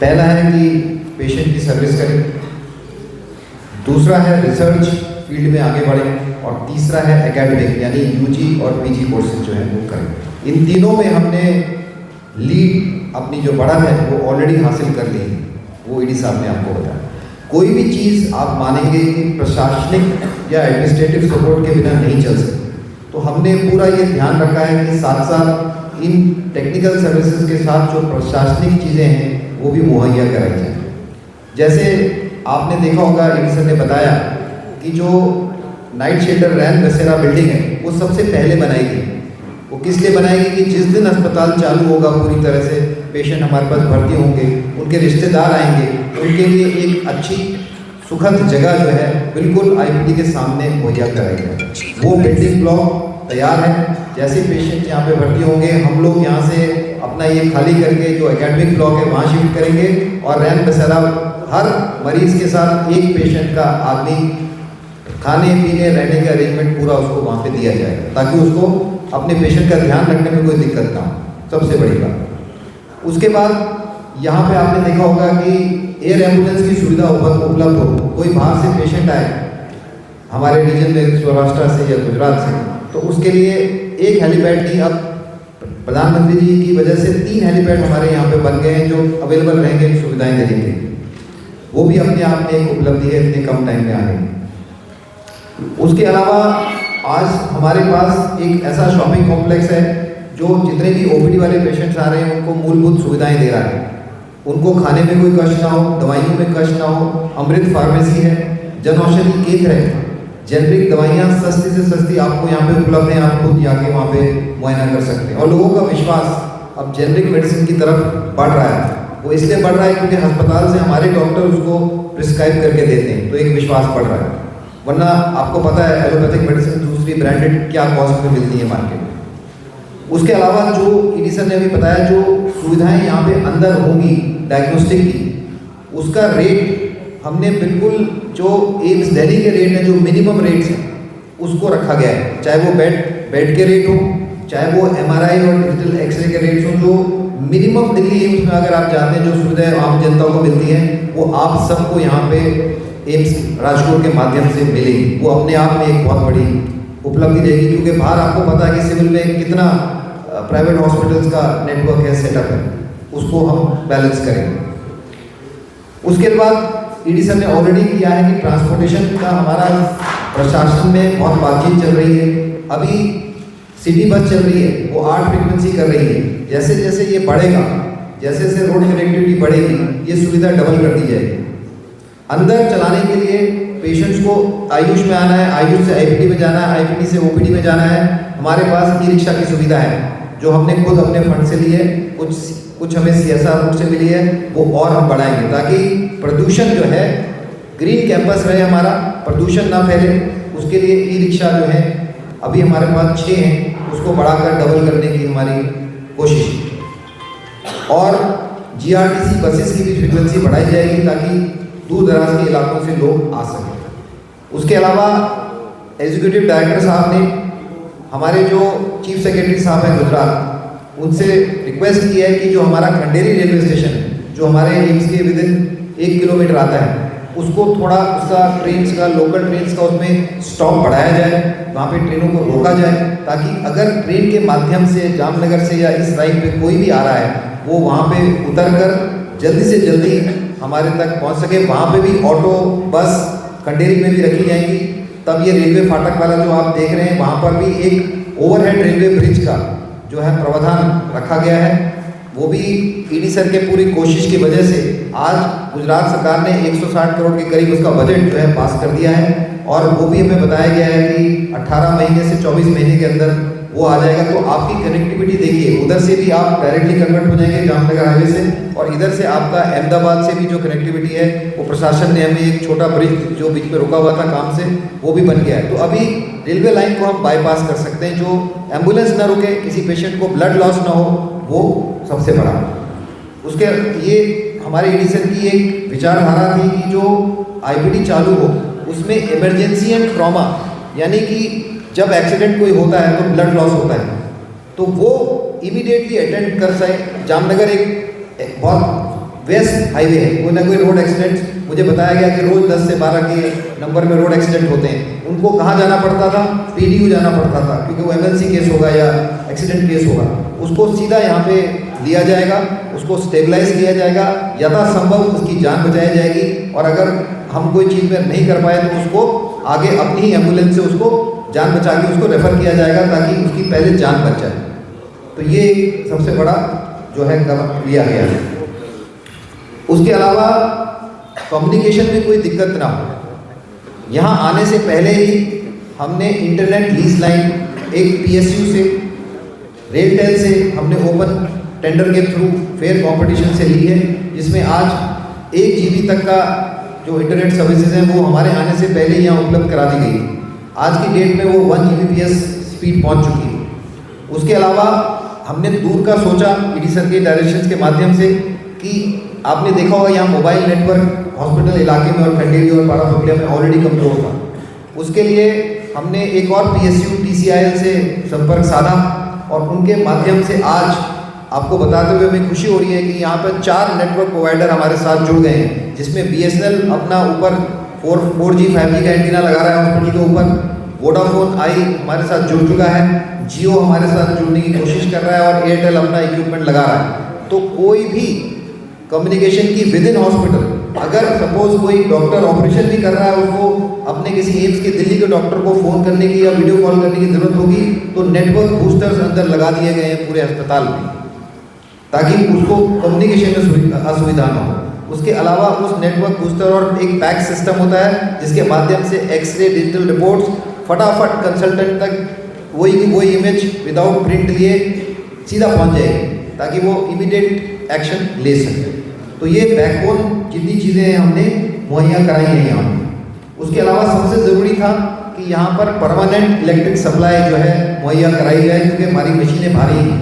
पहला है कि पेशेंट की सर्विस करें, दूसरा है रिसर्च फील्ड में आगे बढ़ें, और तीसरा है एकेडमिक यानी यूजी और पीजी कोर्सेज जो है वो करें। इन तीनों में हमने लीड अपनी जो बढ़त है वो ऑलरेडी हासिल कर ली है, वो ईडी साहब ने आपको बताया। कोई भी चीज़ आप मानेंगे कि प्रशासनिक या एडमिनिस्ट्रेटिव सपोर्ट के बिना नहीं चल सकती, तो हमने पूरा ये ध्यान रखा है कि साथ साथ इन टेक्निकल सर्विसेज के साथ जो प्रशासनिक चीज़ें हैं वो भी मुहैया कराई जाए। जैसे आपने देखा होगा, ईडी सर ने बताया कि जो नाइट शेल्टर रैन बसेरा बिल्डिंग है वो सबसे पहले बनाई गई। वो किस लिए बनाई गई कि जिस दिन अस्पताल चालू होगा पूरी तरह से, पेशेंट हमारे पास भर्ती होंगे, उनके रिश्तेदार आएंगे, उनके लिए एक अच्छी सुखद जगह जो है बिल्कुल आईपीडी के सामने मुहैया कराई जाए। वो बिल्डिंग ब्लॉक तैयार है। जैसे पेशेंट यहाँ पे भर्ती होंगे, हम लोग यहाँ से अपना ये खाली करके जो एकेडमिक ब्लॉक है वहाँ शिफ्ट करेंगे, और रैन बसेरा हर मरीज के साथ एक पेशेंट का आदमी खाने पीने रहने का अरेंजमेंट पूरा उसको वहाँ पे दिया जाएगा, ताकि उसको अपने पेशेंट का ध्यान रखने में कोई दिक्कत ना हो। सबसे बड़ी बात। उसके बाद यहाँ पे आपने देखा होगा कि एयर एम्बुलेंस की सुविधा उपलब्ध हो। कोई बाहर से पेशेंट आए हमारे रीजन में, सौराष्ट्र से या गुजरात से, तो उसके लिए एक हेलीपैड नहीं, अब प्रधानमंत्री जी की वजह से 3 हेलीपैड हमारे यहाँ पे बन गए हैं जो अवेलेबल रहेंगे सुविधाएं देने के। वो भी अपने आप में एक उपलब्धि है इतने कम टाइम में आने की। उसके अलावा आज हमारे पास एक ऐसा शॉपिंग कॉम्प्लेक्स है जो जितने भी ओपीडी वाले पेशेंट्स आ रहे हैं उनको मूलभूत सुविधाएं दे रहा है। उनको खाने में कोई कष्ट ना हो, दवाइयों में कष्ट ना हो। अमृत फार्मेसी है, जन औषधि केंद्र है, जेनरिक दवाइयाँ सस्ती से सस्ती आपको यहाँ पे उपलब्ध हैं, आप खुद जाके वहाँ पे मुआयना कर सकते हैं। और लोगों का विश्वास अब जेनरिक मेडिसिन की तरफ बढ़ रहा है। वो इसलिए बढ़ रहा है क्योंकि अस्पताल से हमारे डॉक्टर उसको प्रिस्क्राइब करके देते हैं, तो एक विश्वास बढ़ रहा है। वरना आपको पता है एलोपैथिक मेडिसिन दूसरी ब्रांडेड क्या कॉस्ट में मिलती है मार्केट में। उसके अलावा जो ईडी सर ने अभी बताया, जो सुविधाएं यहाँ पे अंदर होंगी डायग्नोस्टिक की, उसका रेट हमने बिल्कुल जो एम्स दिल्ली के रेट हैं, जो मिनिमम रेट्स हैं, उसको रखा गया है। चाहे वो बेड के रेट हो, चाहे वो एमआरआई और डिजिटल एक्सरे के रेट्स हो, जो मिनिमम दिल्ली एम्स में अगर आप जाते हैं जो सुविधाएं आम जनता को मिलती हैं, वो आप सबको यहाँ पे एम्स राजकोट के माध्यम से मिलेगी। वो अपने आप में एक बहुत बड़ी उपलब्धि रहेगी, क्योंकि बाहर आपको पता है कि सिविल में कितना प्राइवेट हॉस्पिटल्स का नेटवर्क है, सेटअप है, उसको हम बैलेंस करेंगे। उसके बाद ईडी सर ने ऑलरेडी किया है कि ट्रांसपोर्टेशन का हमारा प्रशासन में बहुत बातचीत चल रही है। अभी सिटी बस चल रही है, वो 8 फ्रीक्वेंसी कर रही है। जैसे जैसे ये बढ़ेगा, जैसे जैसे रोड कनेक्टिविटी बढ़ेगी, ये सुविधा डबल कर दी जाएगी। अंदर चलाने के लिए पेशेंट्स को आयुष में आना है, आयुष से आईपीडी में जाना है, आईपीडी से ओपीडी में जाना है। हमारे पास ई रिक्शा की सुविधा है जो हमने खुद अपने फंड से ली है, कुछ हमें सीएसआर फंड से मिली है, वो और हम बढ़ाएंगे ताकि प्रदूषण जो है, ग्रीन कैंपस रहे हमारा, प्रदूषण ना फैले। उसके लिए ई रिक्शा जो है अभी हमारे पास 6 हैं, उसको बढ़ाकर डबल करने की हमारी कोशिश। और जीआरटीसी बसेस की भी फ्रीक्वेंसी बढ़ाई जाएगी ताकि दूर दराज के इलाकों से लोग आ सकें। उसके अलावा एग्जीक्यूटिव डायरेक्टर साहब ने हमारे जो चीफ सेक्रेटरी साहब हैं गुजरात, उनसे रिक्वेस्ट की है कि जो हमारा खंडेरी रेलवे स्टेशन है, जो हमारे एम्स के विदिन 1 किलोमीटर आता है, उसको थोड़ा उसका ट्रेन्स का, लोकल ट्रेन्स का उसमें स्टॉप बढ़ाया जाए, वहाँ पे ट्रेनों को रोका जाए, ताकि अगर ट्रेन के माध्यम से जामनगर से या इस लाइन पे कोई भी आ रहा है, वो वहाँ पे उतर कर जल्दी से जल्दी हमारे तक पहुँच सके। वहाँ पे भी ऑटो बस खंडेरी में भी रखी जाएंगी। तब ये रेलवे फाटक वाला जो आप देख रहे हैं, वहाँ पर भी एक ओवरहेड रेलवे ब्रिज का जो है प्रावधान रखा गया है। वो भी ईडी सर के पूरी कोशिश की वजह से आज गुजरात सरकार ने 160 करोड़ के करीब उसका बजट जो है पास कर दिया है, और वो भी हमें बताया गया है कि 18 महीने से 24 महीने के अंदर वो आ जाएगा। तो आपकी कनेक्टिविटी देखिए, उधर से भी आप डायरेक्टली कन्वर्ट हो जाएंगे जामनगर हाईवे से, और इधर से आपका अहमदाबाद से भी जो कनेक्टिविटी है, वो प्रशासन ने हमें एक छोटा ब्रिज जो बीच में रुका हुआ था काम से, वो भी बन गया है। तो अभी रेलवे लाइन को हम बाईपास कर सकते हैं, जो एम्बुलेंस ना रुके, किसी पेशेंट को ब्लड लॉस ना हो, वो सबसे बड़ा। उसके ये हमारे ईडी सर की एक विचारधारा थी कि जो आईपीडी चालू हो उसमें इमरजेंसी एंड ट्रॉमा, यानी कि जब एक्सीडेंट कोई होता है तो ब्लड लॉस होता है, तो वो इमीडिएटली अटेंड कर सके। जामनगर एक बहुत व्यस्त हाईवे है, कोई ना कोई रोड एक्सीडेंट, मुझे बताया गया कि रोज 10 से 12 के नंबर में रोड एक्सीडेंट होते हैं। उनको कहाँ जाना पड़ता था? PDU जाना पड़ता था, क्योंकि वो MLC केस होगा या एक्सीडेंट केस होगा। उसको सीधा यहाँ पे लिया जाएगा, उसको स्टेबलाइज किया जाएगा, यथासंभव उसकी जान बचाई जाएगी, और अगर हम कोई चीज़ में नहीं कर पाए तो उसको आगे अपनी ही एम्बुलेंस से उसको जान बचा के उसको रेफ़र किया जाएगा, ताकि उसकी पहले जान बच जाए। तो ये सबसे बड़ा जो है कदम लिया गया है। उसके अलावा कम्युनिकेशन में कोई दिक्कत ना हो, यहाँ आने से पहले ही हमने इंटरनेट लीज लाइन एक PSU से, रेलटेल से हमने ओपन टेंडर के थ्रू फेयर कंपटीशन से ली है, जिसमें आज 1 GB तक का जो इंटरनेट सर्विसेज हैं वो हमारे आने से पहले ही यहाँ उपलब्ध करा दी गई। आज की डेट में वो 1 Gbps स्पीड पहुँच चुकी है। उसके अलावा हमने दूर का सोचा ED सर के डायरेक्शंस के माध्यम से कि आपने देखा होगा यहाँ मोबाइल नेटवर्क हॉस्पिटल इलाके में और खंडेरी और पाराफुलिया में ऑलरेडी कमज़ोर था। उसके लिए हमने एक और PSU TCIL से संपर्क साधा, और उनके माध्यम से आज आपको बताते हुए हमें खुशी हो रही है कि यहाँ पर 4 नेटवर्क प्रोवाइडर हमारे साथ जुड़ गए हैं, जिसमें BSNL अपना ऊपर 4G 5G का एंटीना लगा रहा है हॉस्पिटल के ऊपर, वोडाफोन आई हमारे साथ जुड़ चुका है, जियो हमारे साथ जुड़ने की कोशिश कर रहा है, और एयरटेल अपना इक्विपमेंट लगा रहा है। तो कोई भी कम्युनिकेशन की विद इन हॉस्पिटल, अगर सपोज कोई डॉक्टर ऑपरेशन भी कर रहा है, उसको अपने किसी एम्स के दिल्ली के डॉक्टर को फ़ोन करने की या वीडियो कॉल करने की ज़रूरत होगी, तो नेटवर्क बूस्टर्स अंदर लगा दिए गए हैं पूरे अस्पताल में, ताकि उसको कम्युनिकेशन में असुविधा ना हो। उसके अलावा उस नेटवर्क बूस्टर और एक पैक सिस्टम होता है, जिसके माध्यम से एक्सरे डिजिटल रिपोर्ट्स फटाफट कंसल्टेंट तक वही इमेज विदाउट प्रिंट लिए सीधा पहुंच जाएगी, ताकि वो इमीडिएट एक्शन ले सके। तो ये बैकबोन जितनी चीज़ें हैं हमने मुहैया कराई हैं यहाँ पर। उसके अलावा सबसे ज़रूरी था कि यहाँ पर परमानेंट इलेक्ट्रिक सप्लाई जो है मुहैया कराई जाए, क्योंकि हमारी मशीनें भारी हैं।